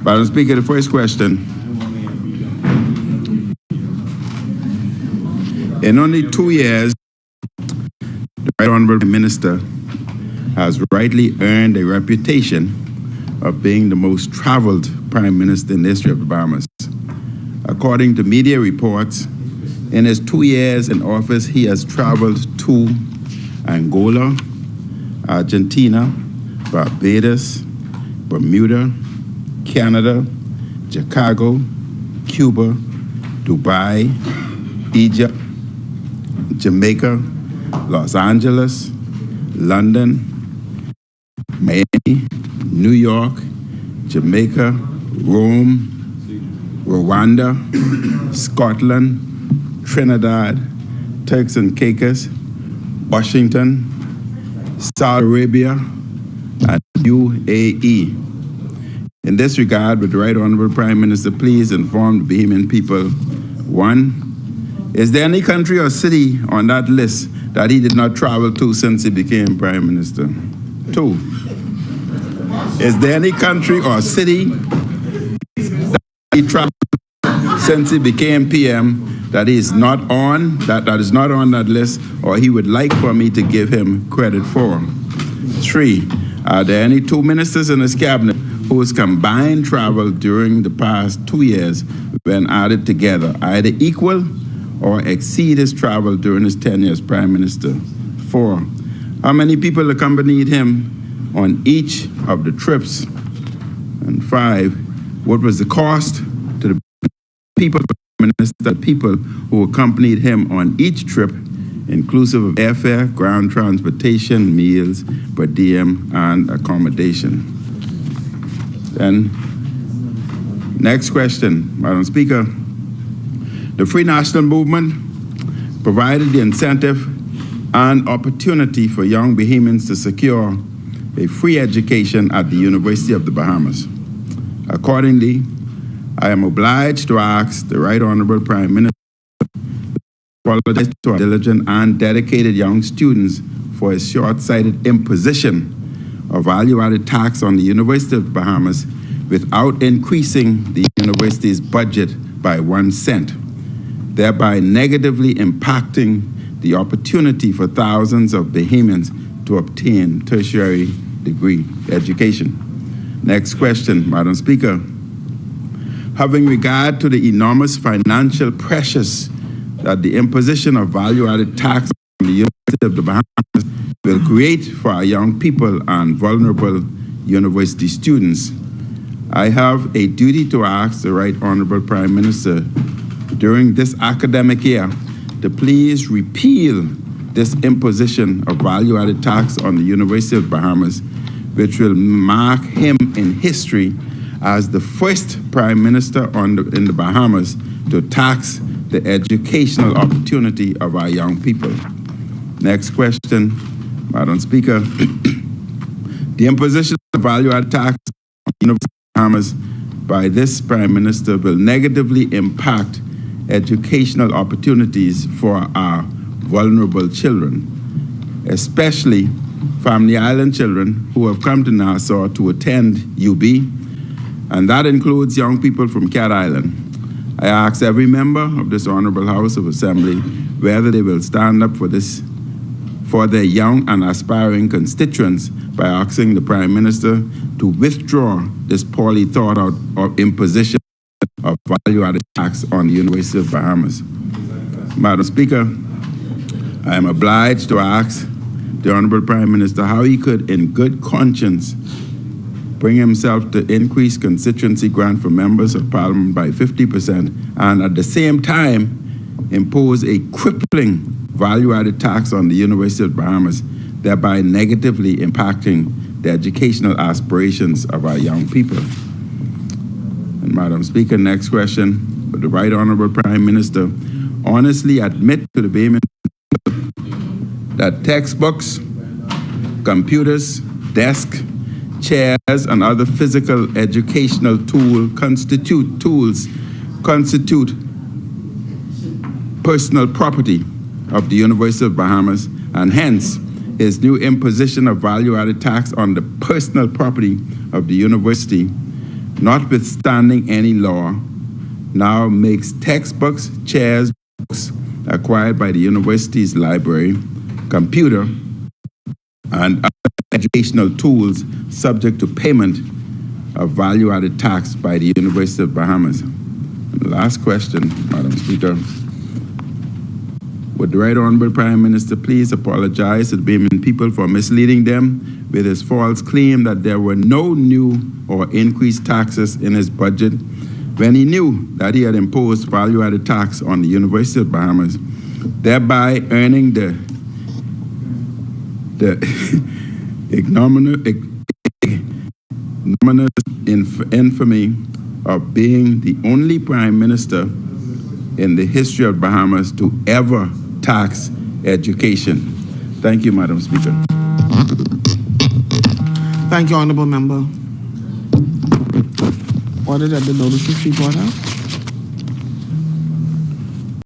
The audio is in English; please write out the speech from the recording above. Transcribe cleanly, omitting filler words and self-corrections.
Madam Speaker, the first question. In only 2 years, the Right Honourable Prime Minister has rightly earned a reputation of being the most travelled Prime Minister in the history of the Bahamas. According to media reports, in his 2 years in office, he has travelled to Angola, Argentina, Barbados, Bermuda, Canada, Chicago, Cuba, Dubai, Egypt, Jamaica, Los Angeles, London, Miami, New York, Jamaica, Rome, Rwanda, Scotland, Trinidad, Turks and Caicos, Washington, Saudi Arabia, and UAE. In this regard, would the Right Honourable Prime Minister please inform the Bahamian people, 1, is there any country or city on that list that he did not travel to since he became Prime Minister? 2, is there any country or city that he traveled since he became PM that is not on that is not on that list, or he would like for me to give him credit for? 3, are there any 2 ministers in his cabinet whose combined travel during the past 2 years, when added together, either equal or exceed his travel during his tenure as Prime Minister? 4, how many people accompanied him on each of the trips? And 5, what was the cost to the people who accompanied him on each trip, inclusive of airfare, ground transportation, meals, per diem, and accommodation? Then, next question, Madam Speaker. The Free National Movement provided the incentive and opportunity for young Bahamians to secure a free education at the University of the Bahamas. Accordingly, I am obliged to ask the Right Honourable Prime Minister to apologize to our diligent and dedicated young students for his short-sighted imposition of value-added tax on the University of the Bahamas without increasing the university's budget by 1 cent, thereby negatively impacting the opportunity for thousands of Bahamians to obtain tertiary degree education. Next question, Madam Speaker. Having regard to the enormous financial pressures that the imposition of value-added tax on the University of the Bahamas will create for our young people and vulnerable university students, I have a duty to ask the Right Honourable Prime Minister during this academic year to please repeal this imposition of value-added tax on the University of the Bahamas, which will mark him in history as the first Prime Minister in the Bahamas to tax the educational opportunity of our young people. Next question, Madam Speaker. The imposition of value-added tax on the University of the Bahamas by this Prime Minister will negatively impact educational opportunities for our vulnerable children, especially Family Island children who have come to Nassau to attend UB, and that includes young people from Cat Island. I ask every member of this Honourable House of Assembly whether they will stand up for their young and aspiring constituents by asking the Prime Minister to withdraw this poorly thought out imposition of value-added tax on the University of Bahamas. Madam Speaker, I am obliged to ask the Honourable Prime Minister how he could, in good conscience, bring himself to increase constituency grant for members of Parliament by 50% and at the same time impose a crippling value-added tax on the University of the Bahamas, thereby negatively impacting the educational aspirations of our young people. And Madam Speaker, next question. Would the Right Honourable Prime Minister honestly admit to the Bahamian that textbooks, computers, desks, chairs, and other physical educational tools constitute personal property of the University of Bahamas, and hence his new imposition of value-added tax on the personal property of the university notwithstanding any law, now makes textbooks, chairs, books acquired by the university's library, computer, and other educational tools subject to payment of value-added tax by the University of Bahamas. And the last question, Madam Speaker. Would the Right Honourable Prime Minister please apologize to the Bahamian people for misleading them with his false claim that there were no new or increased taxes in his budget when he knew that he had imposed value-added tax on the University of Bahamas, thereby earning the ignominious infamy of being the only Prime Minister in the history of Bahamas to ever tax education. Thank you, Madam Speaker. Thank you, Honourable Member. Ordered that the notices be brought out.